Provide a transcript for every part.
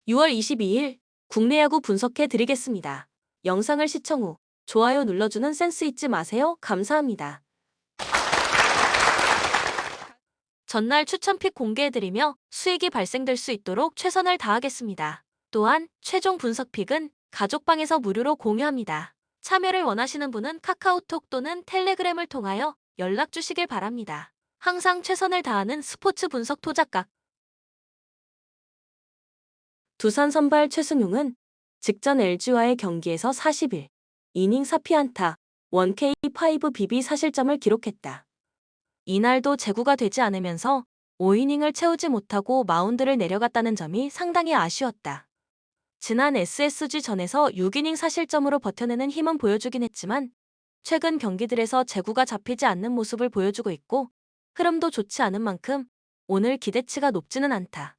6월 22일 국내 야구 분석해 드리겠습니다. 영상을 시청 후 좋아요 눌러주는 센스 잊지 마세요. 감사합니다. 전날 추천픽 공개해드리며 수익이 발생될 수 있도록 최선을 다하겠습니다. 또한 최종 분석픽은 가족방에서 무료로 공유합니다. 참여를 원하시는 분은 카카오톡 또는 텔레그램을 통하여 연락 주시길 바랍니다. 항상 최선을 다하는 스포츠 분석 토작각. 두산 선발 최승용은 직전 LG와의 경기에서 40일 이닝 4피안타 1K5BB 4실점을 기록했다. 이날도 제구가 되지 않으면서 5이닝을 채우지 못하고 마운드를 내려갔다는 점이 상당히 아쉬웠다. 지난 SSG전에서 6이닝 4실점으로 버텨내는 힘은 보여주긴 했지만 최근 경기들에서 제구가 잡히지 않는 모습을 보여주고 있고 흐름도 좋지 않은 만큼 오늘 기대치가 높지는 않다.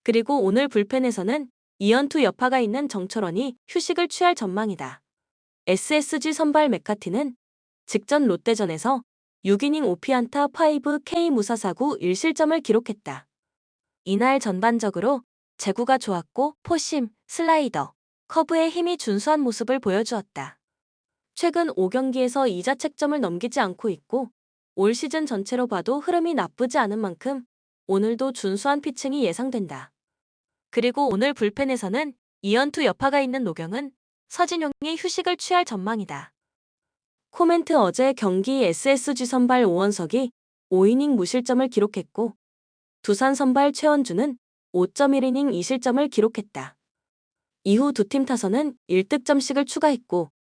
그리고 오늘 불펜에서는 이연투 여파가 있는 정철원이 휴식을 취할 전망이다. SSG 선발 맥카티는 직전 롯데전에서 6이닝 5피안타 5K 무사사구 1실점을 기록했다. 이날 전반적으로 제구가 좋았고 포심, 슬라이더, 커브에 힘이 준수한 모습을 보여주었다. 최근 5경기에서 2자책점을 넘기지 않고 있고 올 시즌 전체로 봐도 흐름이 나쁘지 않은 만큼 오늘도 준수한 피칭이 예상된다. 그리고 오늘 불펜에서는 이연투 여파가 있는 노경은 서진용이 휴식을 취할 전망이다. 코멘트 어제 경기 SSG 선발 오원석이 5이닝 무실점을 기록했고 두산 선발 최원주는 5.1이닝 2실점을 기록했다. 이후 두 팀 타선은 1득점씩을 추가했고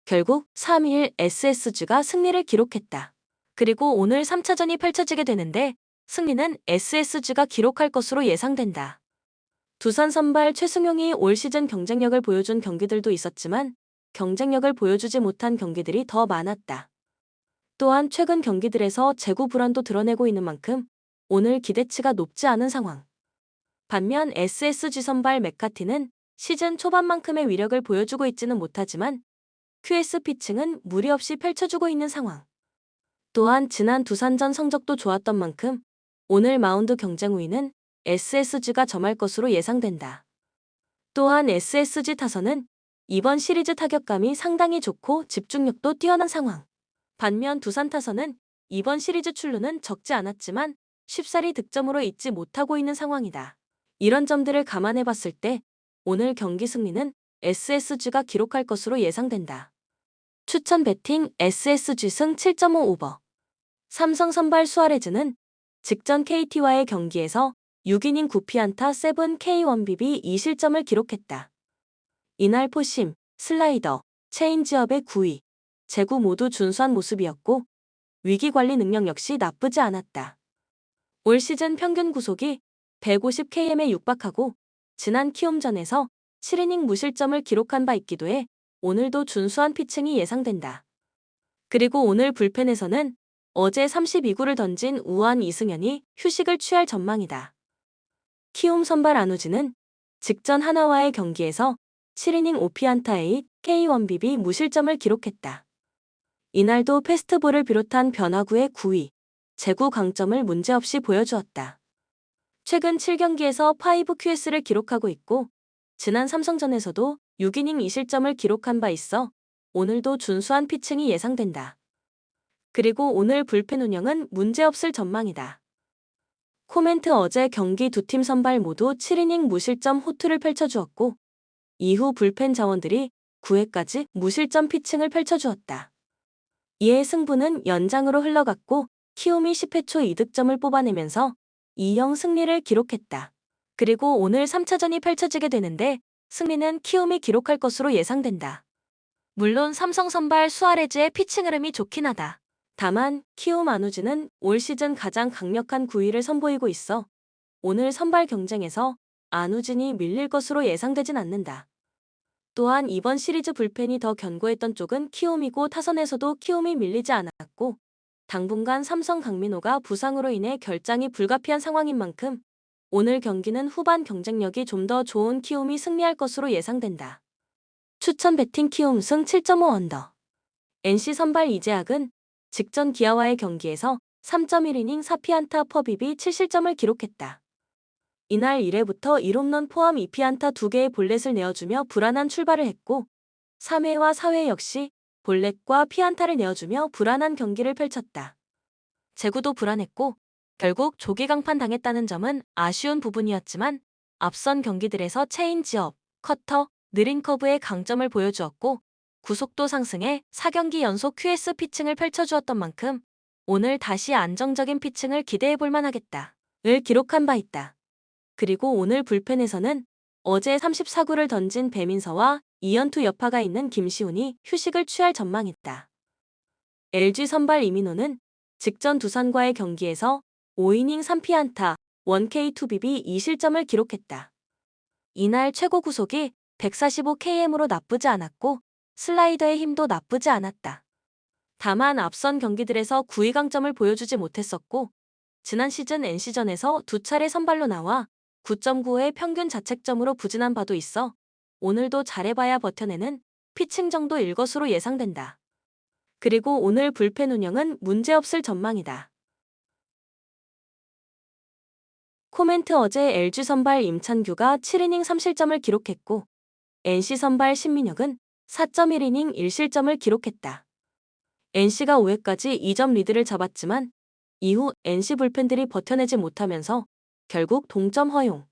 결국 3-1 SSG가 승리를 기록했다. 그리고 오늘 3차전이 펼쳐지게 되는데 승리는 SSG가 기록할 것으로 예상된다. 두산 선발 최승용이 올 시즌 경쟁력을 보여준 경기들도 있었지만 경쟁력을 보여주지 못한 경기들이 더 많았다. 또한 최근 경기들에서 제구 불안도 드러내고 있는 만큼 오늘 기대치가 높지 않은 상황. 반면 SSG 선발 맥카티는 시즌 초반만큼의 위력을 보여주고 있지는 못하지만 QS 피칭은 무리 없이 펼쳐주고 있는 상황. 또한 지난 두산전 성적도 좋았던 만큼 오늘 마운드 경쟁 우위는 SSG가 점할 것으로 예상된다. 또한 SSG 타선은 이번 시리즈 타격감이 상당히 좋고 집중력도 뛰어난 상황. 반면 두산 타선은 이번 시리즈 출루는 적지 않았지만 쉽사리 득점으로 잊지 못하고 있는 상황이다. 이런 점들을 감안해 봤을 때 오늘 경기 승리는 SSG가 기록할 것으로 예상된다. 추천 배팅 SSG 승 7.5 오버. 삼성 선발 수아레즈는 직전 KT와의 경기에서 6이닝 9피안타 7K1BB 2실점을 기록했다. 이날 포심, 슬라이더, 체인지업의 9위, 제구 모두 준수한 모습이었고 위기관리 능력 역시 나쁘지 않았다. 올 시즌 평균 구속이 150km에 육박하고 지난 키움전에서 7이닝 무실점을 기록한 바 있기도 해 오늘도 준수한 피칭이 예상된다. 그리고 오늘 불펜에서는 어제 32구를 던진 우한 이승현이 휴식을 취할 전망이다. 키움 선발 안우진은 직전 하나와의 경기에서 7이닝 5피안타 8K1BB 무실점을 기록했다. 이날도 패스트볼을 비롯한 변화구의 9위, 제구 강점을 문제없이 보여주었다. 최근 7경기에서 5QS를 기록하고 있고 지난 삼성전에서도 6이닝 2실점을 기록한 바 있어 오늘도 준수한 피칭이 예상된다. 그리고 오늘 불펜 운영은 문제없을 전망이다. 코멘트 어제 경기 두 팀 선발 모두 7이닝 무실점 호투를 펼쳐주었고 이후 불펜 자원들이 9회까지 무실점 피칭을 펼쳐주었다. 이에 승부는 연장으로 흘러갔고 키움이 10회 초 2득점을 뽑아내면서 2-0 승리를 기록했다. 그리고 오늘 3차전이 펼쳐지게 되는데 승리는 키움이 기록할 것으로 예상된다. 물론 삼성 선발 수아레즈의 피칭 흐름이 좋긴 하다. 다만 키움 안우진은 올 시즌 가장 강력한 구위를 선보이고 있어 오늘 선발 경쟁에서 안우진이 밀릴 것으로 예상되진 않는다. 또한 이번 시리즈 불펜이 더 견고했던 쪽은 키움이고 타선에서도 키움이 밀리지 않았고 당분간 삼성 강민호가 부상으로 인해 결장이 불가피한 상황인 만큼 오늘 경기는 후반 경쟁력이 좀 더 좋은 키움이 승리할 것으로 예상된다. 추천 배팅 키움 승 7.5 언더. NC 선발 이재학은 직전 기아와의 경기에서 3.1이닝 4피안타 퍼비비 7실점을 기록했다. 이날 1회부터 1홈런 포함 2피안타 2개의 볼넷을 내어주며 불안한 출발을 했고 3회와 4회 역시 볼넷과 피안타를 내어주며 불안한 경기를 펼쳤다. 제구도 불안했고 결국 조기 강판 당했다는 점은 아쉬운 부분이었지만 앞선 경기들에서 체인지업, 커터, 느린 커브의 강점을 보여주었고 구속도 상승해 4경기 연속 QS 피칭을 펼쳐주었던 만큼 오늘 다시 안정적인 피칭을 기대해볼 만하겠다. 을 기록한 바 있다. 그리고 오늘 불펜에서는 어제 34구를 던진 배민서와 2연투 여파가 있는 김시훈이 휴식을 취할 전망이다. LG 선발 이민호는 직전 두산과의 경기에서 5이닝 3피안타, 1K 2BB 2실점을 기록했다. 이날 최고 구속이 145km로 나쁘지 않았고 슬라이더의 힘도 나쁘지 않았다. 다만 앞선 경기들에서 9위 강점을 보여주지 못했었고 지난 시즌 NC전에서 2차례 선발로 나와 9.95의 평균 자책점으로 부진한 바도 있어 오늘도 잘해봐야 버텨내는 피칭 정도일 것으로 예상된다. 그리고 오늘 불펜 운영은 문제없을 전망이다. 코멘트 어제 LG 선발 임찬규가 7이닝 3실점을 기록했고 NC 선발 신민혁은 4.1이닝 1실점을 기록했다. NC가 5회까지 2점 리드를 잡았지만 이후 NC 불펜들이 버텨내지 못하면서 결국 동점 허용.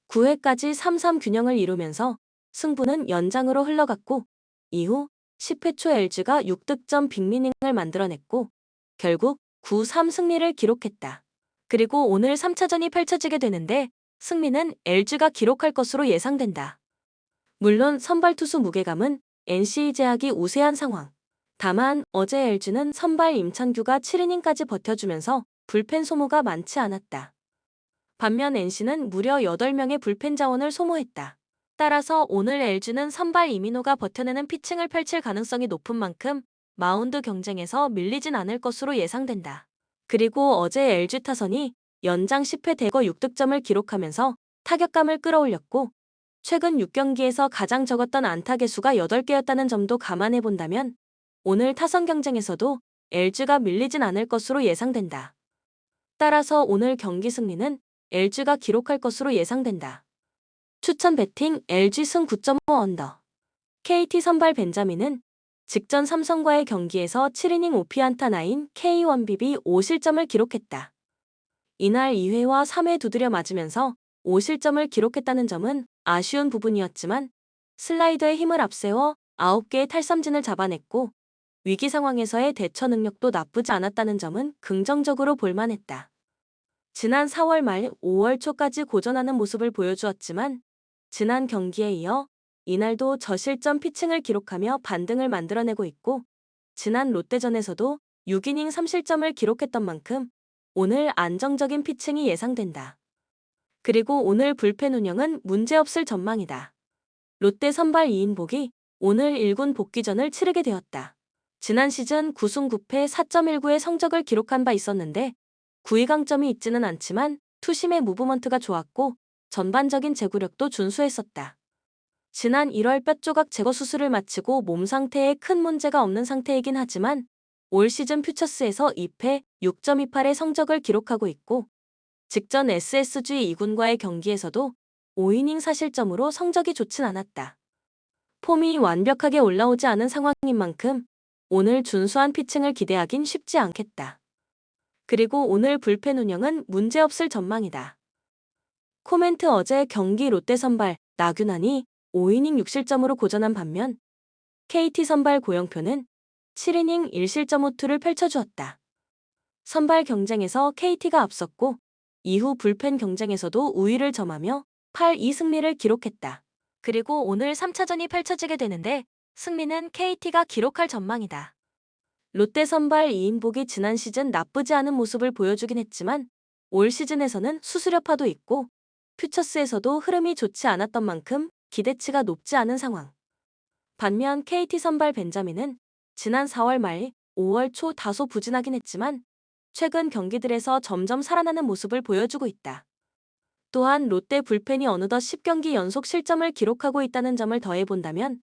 9회까지 3-3 균형을 이루면서 승부는 연장으로 흘러갔고 이후 10회 초 LG가 6득점 빅리닝을 만들어냈고 결국 9-3 승리를 기록했다. 그리고 오늘 3차전이 펼쳐지게 되는데 승리는 LG가 기록할 것으로 예상된다. 물론 선발 투수 무게감은 NC 제약이 우세한 상황. 다만 어제 LG는 선발 임찬규가 7이닝까지 버텨주면서 불펜 소모가 많지 않았다. 반면 NC는 무려 8명의 불펜 자원을 소모했다. 따라서 오늘 LG는 선발 이민호가 버텨내는 피칭을 펼칠 가능성이 높은 만큼 마운드 경쟁에서 밀리진 않을 것으로 예상된다. 그리고 어제 LG 타선이 연장 10회 대거 6득점을 기록하면서 타격감을 끌어올렸고 최근 6경기에서 가장 적었던 안타 개수가 8개였다는 점도 감안해 본다면 오늘 타선 경쟁에서도 LG가 밀리진 않을 것으로 예상된다. 따라서 오늘 경기 승리는 LG가 기록할 것으로 예상된다. 추천 배팅 LG 승 9.5 언더. KT 선발 벤자민은 직전 삼성과의 경기에서 7이닝 5피안타 9 K1BB 5실점을 기록했다. 이날 2회와 3회 두드려 맞으면서 5실점을 기록했다는 점은 아쉬운 부분이었지만 슬라이더의 힘을 앞세워 9개의 탈삼진을 잡아냈고 위기 상황에서의 대처 능력도 나쁘지 않았다는 점은 긍정적으로 볼만했다. 지난 4월 말 5월 초까지 고전하는 모습을 보여주었지만 지난 경기에 이어 이날도 저실점 피칭을 기록하며 반등을 만들어내고 있고 지난 롯데전에서도 6이닝 3실점을 기록했던 만큼 오늘 안정적인 피칭이 예상된다. 그리고 오늘 불펜 운영은 문제없을 전망이다. 롯데 선발 이인복이 오늘 1군 복귀전을 치르게 되었다. 지난 시즌 9승 9패 4.19의 성적을 기록한 바 있었는데 9위 강점이 있지는 않지만 투심의 무브먼트가 좋았고 전반적인 제구력도 준수했었다. 지난 1월 뼈조각 제거 수술을 마치고 몸 상태에 큰 문제가 없는 상태이긴 하지만 올 시즌 퓨처스에서 2패 6.28의 성적을 기록하고 있고 직전 SSG 2군과의 경기에서도 5이닝 4실점으로 성적이 좋진 않았다. 폼이 완벽하게 올라오지 않은 상황인 만큼 오늘 준수한 피칭을 기대하긴 쉽지 않겠다. 그리고 오늘 불펜 운영은 문제없을 전망이다. 코멘트 어제 경기 롯데 선발 나균환이 5이닝 6실점으로 고전한 반면 KT 선발 고영표는 7이닝 1실점 호투를 펼쳐주었다. 선발 경쟁에서 KT가 앞섰고 이후 불펜 경쟁에서도 우위를 점하며 8-2 승리를 기록했다. 그리고 오늘 3차전이 펼쳐지게 되는데 승리는 KT가 기록할 전망이다. 롯데 선발 이인복이 지난 시즌 나쁘지 않은 모습을 보여주긴 했지만 올 시즌에서는 수술 여파도 있고 퓨처스에서도 흐름이 좋지 않았던 만큼 기대치가 높지 않은 상황. 반면 KT 선발 벤자민은 지난 4월 말 5월 초 다소 부진하긴 했지만 최근 경기들에서 점점 살아나는 모습을 보여주고 있다. 또한 롯데 불펜이 어느덧 10경기 연속 실점을 기록하고 있다는 점을 더해본다면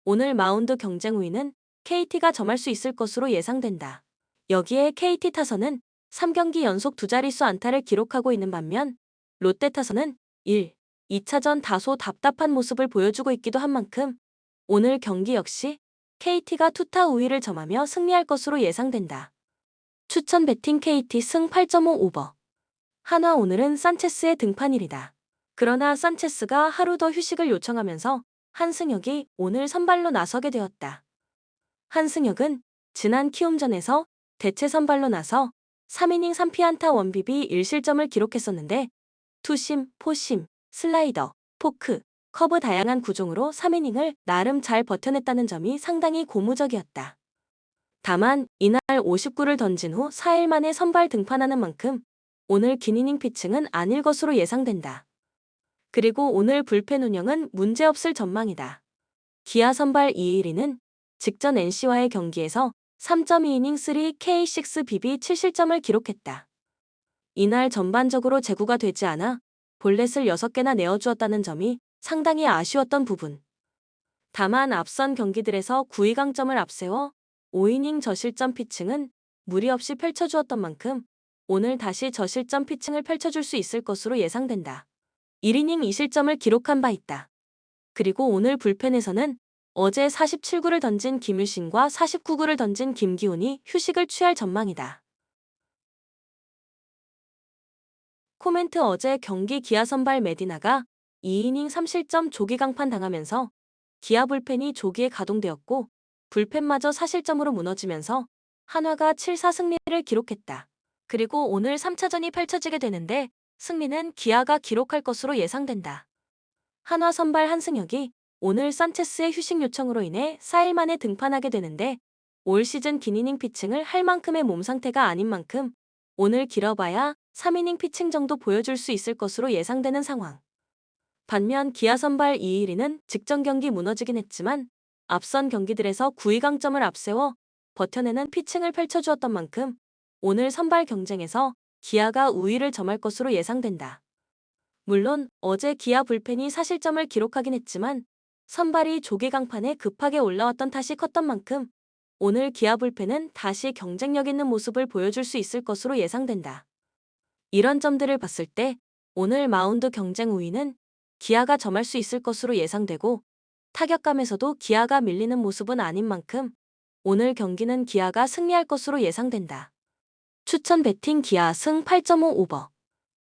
오늘 마운드 경쟁 우위는 KT가 점할 수 있을 것으로 예상된다. 여기에 KT 타선은 3경기 연속 두 자릿수 안타를 기록하고 있는 반면 롯데 타선은 1, 2차전 다소 답답한 모습을 보여주고 있기도 한 만큼 오늘 경기 역시 KT가 투타 우위를 점하며 승리할 것으로 예상된다. 추천 배팅 KT 승 8.5 오버. 한화 오늘은 산체스의 등판일이다. 그러나 산체스가 하루 더 휴식을 요청하면서 한승혁이 오늘 선발로 나서게 되었다. 한승혁은 지난 키움전에서 대체 선발로 나서 3이닝 3피안타 원비비 1실점을 기록했었는데 투심, 포심, 슬라이더, 포크, 커브 다양한 구종으로 3이닝을 나름 잘 버텨냈다는 점이 상당히 고무적이었다. 다만 이날 59를 던진 후 4일 만에 선발 등판하는 만큼 오늘 긴 이닝 피칭은 아닐 것으로 예상된다. 그리고 오늘 불펜 운영은 문제없을 전망이다. 기아 선발 이의리는 직전 NC와의 경기에서 3.2이닝 3K6 BB 7실점을 기록했다. 이날 전반적으로 제구가 되지 않아 볼넷을 6개나 내어주었다는 점이 상당히 아쉬웠던 부분. 다만 앞선 경기들에서 9위 강점을 앞세워 5이닝 저실점 피칭은 무리 없이 펼쳐주었던 만큼 오늘 다시 저실점 피칭을 펼쳐줄 수 있을 것으로 예상된다. 1이닝 2실점을 기록한 바 있다. 그리고 오늘 불펜에서는 어제 47구를 던진 김유신과 49구를 던진 김기훈이 휴식을 취할 전망이다. 코멘트 어제 경기 기아 선발 메디나가 2이닝 3실점 조기 강판 당하면서 기아 불펜이 조기에 가동되었고 불펜마저 4실점으로 무너지면서 한화가 7사 승리를 기록했다. 그리고 오늘 3차전이 펼쳐지게 되는데 승리는 기아가 기록할 것으로 예상된다. 한화 선발 한승혁이 오늘 산체스의 휴식 요청으로 인해 4일 만에 등판하게 되는데 올 시즌 긴 이닝 피칭을 할 만큼의 몸 상태가 아닌 만큼 오늘 길어봐야 3이닝 피칭 정도 보여줄 수 있을 것으로 예상되는 상황. 반면 기아 선발 이의리는 직전 경기 무너지긴 했지만 앞선 경기들에서 9위 강점을 앞세워 버텨내는 피칭을 펼쳐주었던 만큼 오늘 선발 경쟁에서 기아가 우위를 점할 것으로 예상된다. 물론 어제 기아 불펜이 4실점을 기록하긴 했지만 선발이 조기 강판에 급하게 올라왔던 탓이 컸던 만큼 오늘 기아 불펜은 다시 경쟁력 있는 모습을 보여줄 수 있을 것으로 예상된다. 이런 점들을 봤을 때 오늘 마운드 경쟁 우위는 기아가 점할 수 있을 것으로 예상되고 타격감에서도 기아가 밀리는 모습은 아닌 만큼 오늘 경기는 기아가 승리할 것으로 예상된다. 추천 배팅 기아 승 8.5 오버.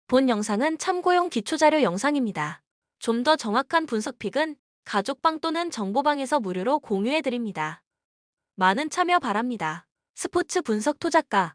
본 영상은 참고용 기초자료 영상입니다. 좀 더 정확한 분석픽은 가족방 또는 정보방에서 무료로 공유해드립니다. 많은 참여 바랍니다. 스포츠 분석 토작가